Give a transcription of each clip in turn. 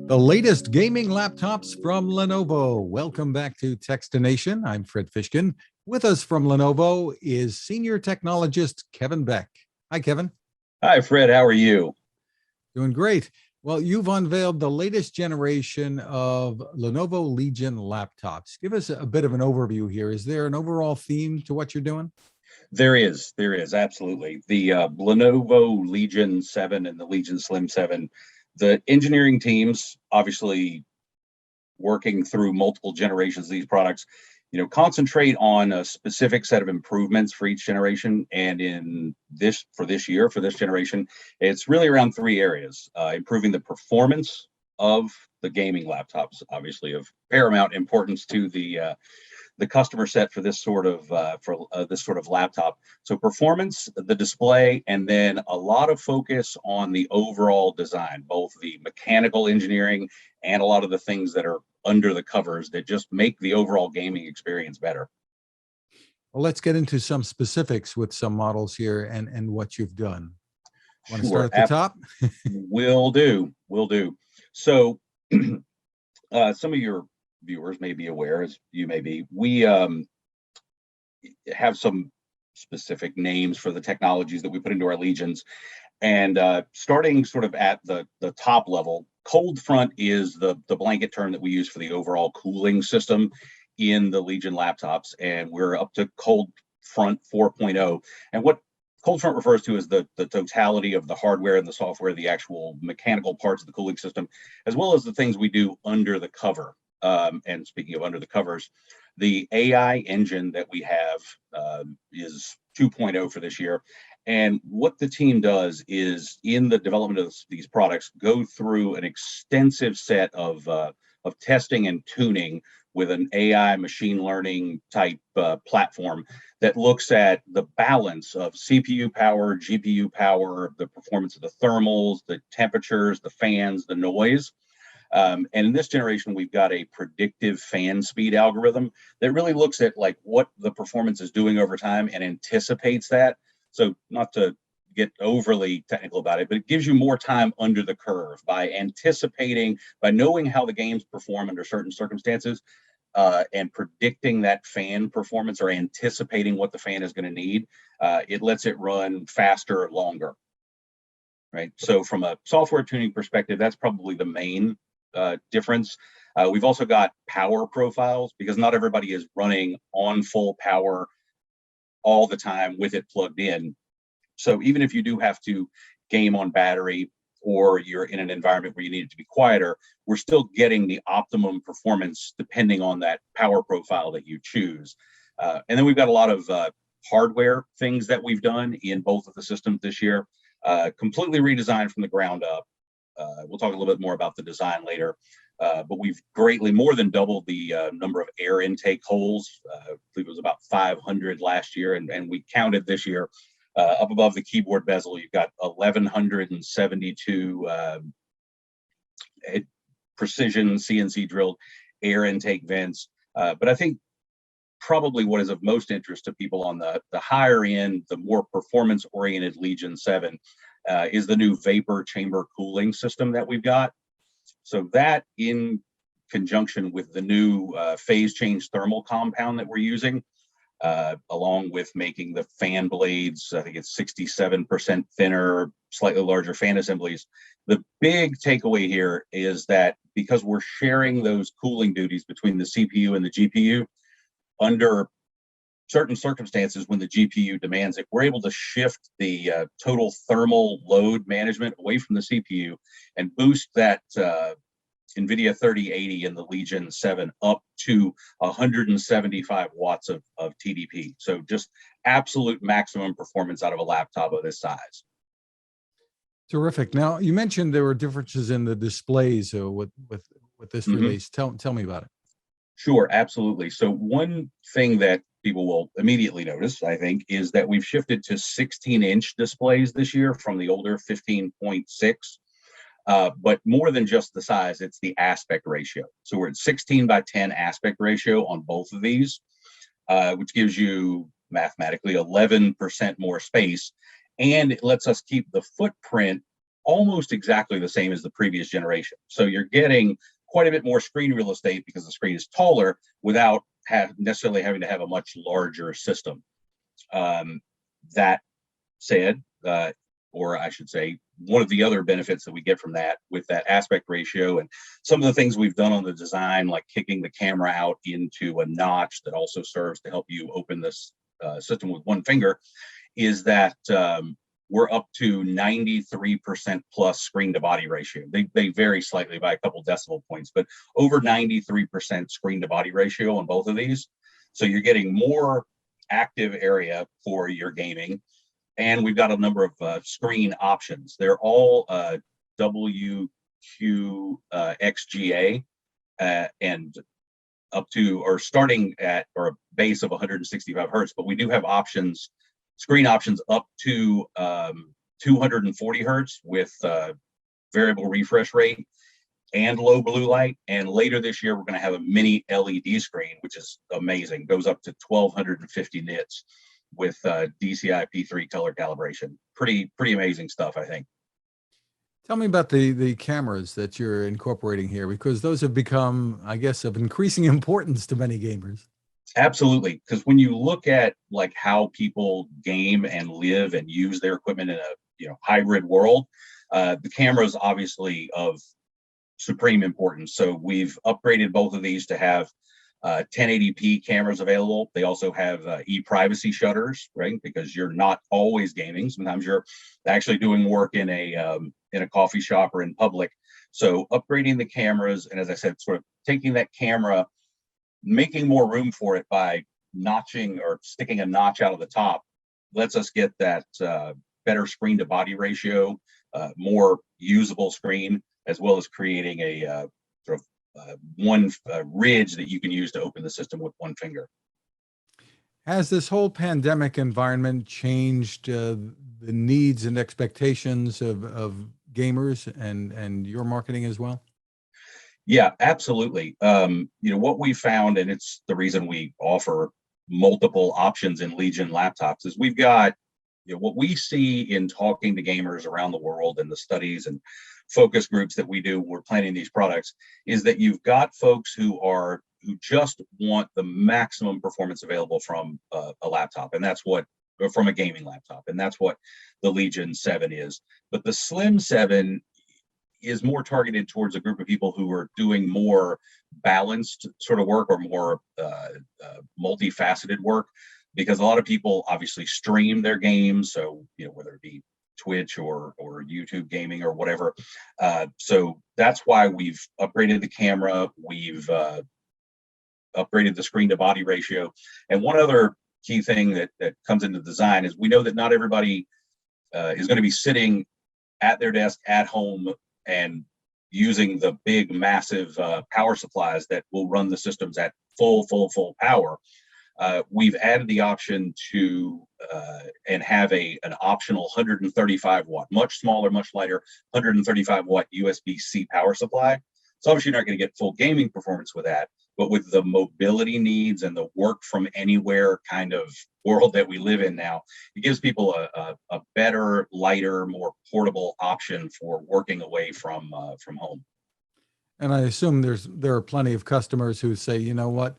The latest gaming laptops from Lenovo. Welcome back to Techstination. I'm Fred Fishkin. With us from Lenovo is Senior Technologist Kevin Beck. Hi, Kevin. Hi, Fred. How are you? Doing great. Well, you've unveiled the latest generation of Lenovo Legion laptops. Give us a bit of an overview here. Is there an overall theme to what you're doing? There is, absolutely. The Lenovo Legion 7 and the Legion Slim 7, the engineering teams, obviously working through multiple generations of these products, concentrate on a specific set of improvements for each generation. And for this generation, it's really around three areas: improving the performance of the gaming laptops, obviously of paramount importance to the customer set for this sort of laptop. So performance, the display, and then a lot of focus on the overall design, both the mechanical engineering and a lot of the things that are under the covers that just make the overall gaming experience better. Well, let's get into some specifics with some models here and what you've done. Want to Sure. start at the top? Will do. So some of your viewers may be aware, as you may be, we have some specific names for the technologies that we put into our Legions. And starting sort of at the top level, cold front is the blanket term that we use for the overall cooling system in the Legion laptops. And we're up to cold front 4.0. And what cold front refers to is the totality of the hardware and the software, the actual mechanical parts of the cooling system, as well as the things we do under the cover. And speaking of under the covers, the AI engine that we have is 2.0 for this year. And what the team does is, in the development of these products, go through an extensive set of testing and tuning with an AI machine learning type platform that looks at the balance of CPU power, GPU power, the performance of the thermals, the temperatures, the fans, the noise. And in this generation, we've got a predictive fan speed algorithm that really looks at like what the performance is doing over time and anticipates that. So not to get overly technical about it, but it gives you more time under the curve by anticipating, by knowing how the games perform under certain circumstances, and predicting that fan performance or anticipating what the fan is going to need. It lets it run faster, longer. Right. So from a software tuning perspective, that's probably the main difference. We've also got power profiles, because not everybody is running on full power all the time with it plugged in. So even if you do have to game on battery, or you're in an environment where you need it to be quieter, we're still getting the optimum performance depending on that power profile that you choose. And then we've got a lot of hardware things that we've done in both of the systems this year, completely redesigned from the ground up. We'll talk a little bit more about the design later, but we've greatly more than doubled the number of air intake holes. I believe it was about 500 last year, and we counted this year. Up above the keyboard bezel, you've got 1,172 precision CNC drilled air intake vents. But I think probably what is of most interest to people on the higher end, the more performance-oriented Legion 7, is the new vapor chamber cooling system that we've got. So that, in conjunction with the new phase change thermal compound that we're using, along with making the fan blades, I think it's 67% thinner, slightly larger fan assemblies. The big takeaway here is that because we're sharing those cooling duties between the CPU and the GPU, under certain circumstances when the GPU demands it, we're able to shift the total thermal load management away from the CPU and boost that NVIDIA 3080 in the Legion 7 up to 175 watts of TDP. So just absolute maximum performance out of a laptop of this size. Terrific. Now, you mentioned there were differences in the displays with this release. Tell me about it. Sure, absolutely. So one thing that people will immediately notice, I think, is that we've shifted to 16-inch displays this year from the older 15.6. But more than just the size, it's the aspect ratio. So we're at 16:10 aspect ratio on both of these, which gives you mathematically 11% more space. And it lets us keep the footprint almost exactly the same as the previous generation. So you're getting quite a bit more screen real estate because the screen is taller without necessarily having to have a much larger system. That said, or I should say, one of the other benefits that we get from that with that aspect ratio and some of the things we've done on the design, like kicking the camera out into a notch that also serves to help you open this system with one finger, is that we're up to 93% plus screen to body ratio. They vary slightly by a couple decimal points, but over 93% screen to body ratio on both of these. So you're getting more active area for your gaming. And we've got a number of screen options. They're all WQXGA and up to, or starting at, or a base of 165 hertz, but we do have options, screen options up to 240 hertz with variable refresh rate and low blue light. And later this year, we're going to have a mini LED screen, which is amazing. Goes up to 1250 nits with DCI P3 color calibration. Pretty amazing stuff, I think. Tell me about the cameras that you're incorporating here, because those have become, I guess, of increasing importance to many gamers. Absolutely, because when you look at like how people game and live and use their equipment in a hybrid world, the camera's obviously of supreme importance. So we've upgraded both of these to have 1080p cameras available. They also have e-privacy shutters, right? Because you're not always gaming. Sometimes you're actually doing work in a coffee shop or in public. So upgrading the cameras, and as I said, sort of taking that camera, making more room for it by notching or sticking a notch out of the top, lets us get that better screen to body ratio, more usable screen, as well as creating a sort of one ridge that you can use to open the system with one finger. Has this whole pandemic environment changed the needs and expectations of gamers and your marketing as well? Yeah, absolutely. What we found, and it's the reason we offer multiple options in Legion laptops, is we've got what we see in talking to gamers around the world and the studies and focus groups that we do when we're planning these products, is that you've got folks who just want the maximum performance available from a laptop, and that's what, from a gaming laptop, and that's what the Legion 7 is. But the Slim 7 is more targeted towards a group of people who are doing more balanced sort of work or more multifaceted work, because a lot of people obviously stream their games. So, whether it be Twitch or YouTube gaming or whatever. So that's why we've upgraded the camera. We've upgraded the screen to body ratio. And one other key thing that comes into design is we know that not everybody is going to be sitting at their desk at home and using the big, massive power supplies that will run the systems at full power. We've added the option to and have an optional 135 watt, much smaller, much lighter, 135 watt USB-C power supply. So obviously you're not going to get full gaming performance with that, but with the mobility needs and the work from anywhere kind of world that we live in now, it gives people a better, lighter, more portable option for working away from home. And I assume there are plenty of customers who say, you know what,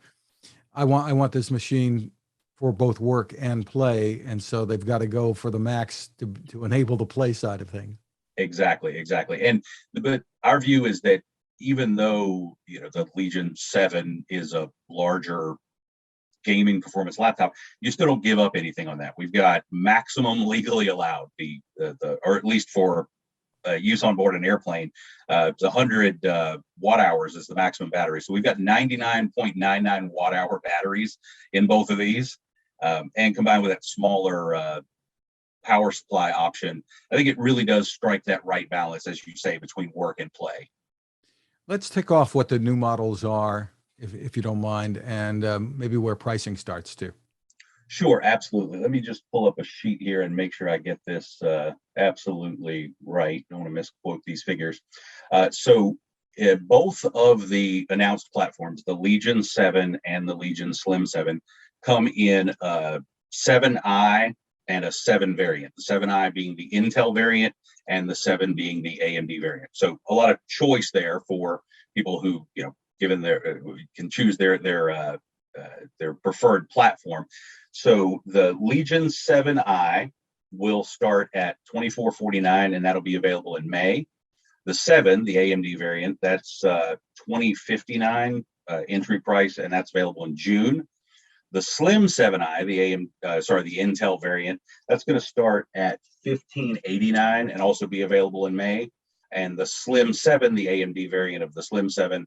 I want this machine for both work and play, and so they've got to go for the max to enable the play side of things. Exactly. But our view is that even though the Legion 7 is a larger gaming performance laptop, you still don't give up anything on that. We've got maximum legally allowed, or at least for use on board an airplane, it's 100 watt hours is the maximum battery. So we've got 99.99 watt hour batteries in both of these, and combined with that smaller power supply option, I think it really does strike that right balance, as you say, between work and play. Let's tick off what the new models are, if you don't mind, and maybe where pricing starts too. Sure, absolutely. Let me just pull up a sheet here and make sure I get this absolutely right. Don't want to misquote these figures. So both of the announced platforms, the Legion 7 and the Legion Slim 7, come in 7i and a 7 variant, the 7i being the Intel variant and the 7 being the AMD variant. So a lot of choice there for people who, given their can choose their preferred platform. So the Legion 7i will start at $2449, and that'll be available in May. The 7, the AMD variant, that's $2059 entry price, and that's available in June. The Slim 7i, the Intel variant, that's going to start at $1589 and also be available in May. And the Slim 7, the AMD variant of the Slim 7,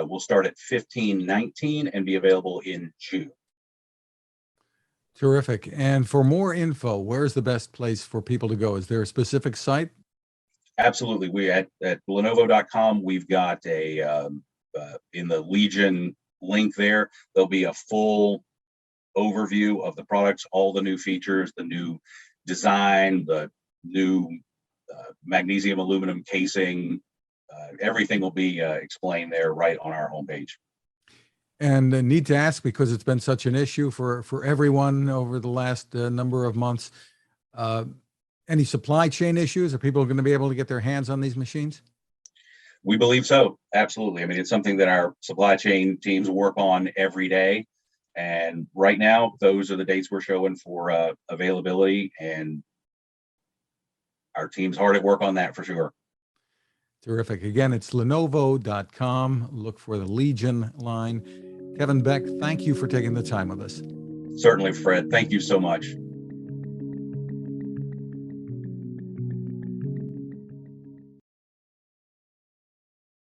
will start at $1519 and be available in June. Terrific. And for more info, where's the best place for people to go? Is there a specific site? Absolutely. We at Lenovo.com, we've got in the Legion link there, there'll be a full overview of the products, all the new features, the new design, the new magnesium aluminum casing. Everything will be explained there right on our homepage. And I need to ask, because it's been such an issue for everyone over the last number of months, any supply chain issues? Are people going to be able to get their hands on these machines? We believe so. Absolutely. I mean, it's something that our supply chain teams work on every day. And right now, those are the dates we're showing for availability, and our team's hard at work on that for sure. Terrific. Again, it's Lenovo.com. Look for the Legion line. Kevin Beck, thank you for taking the time with us. Certainly, Fred. Thank you so much.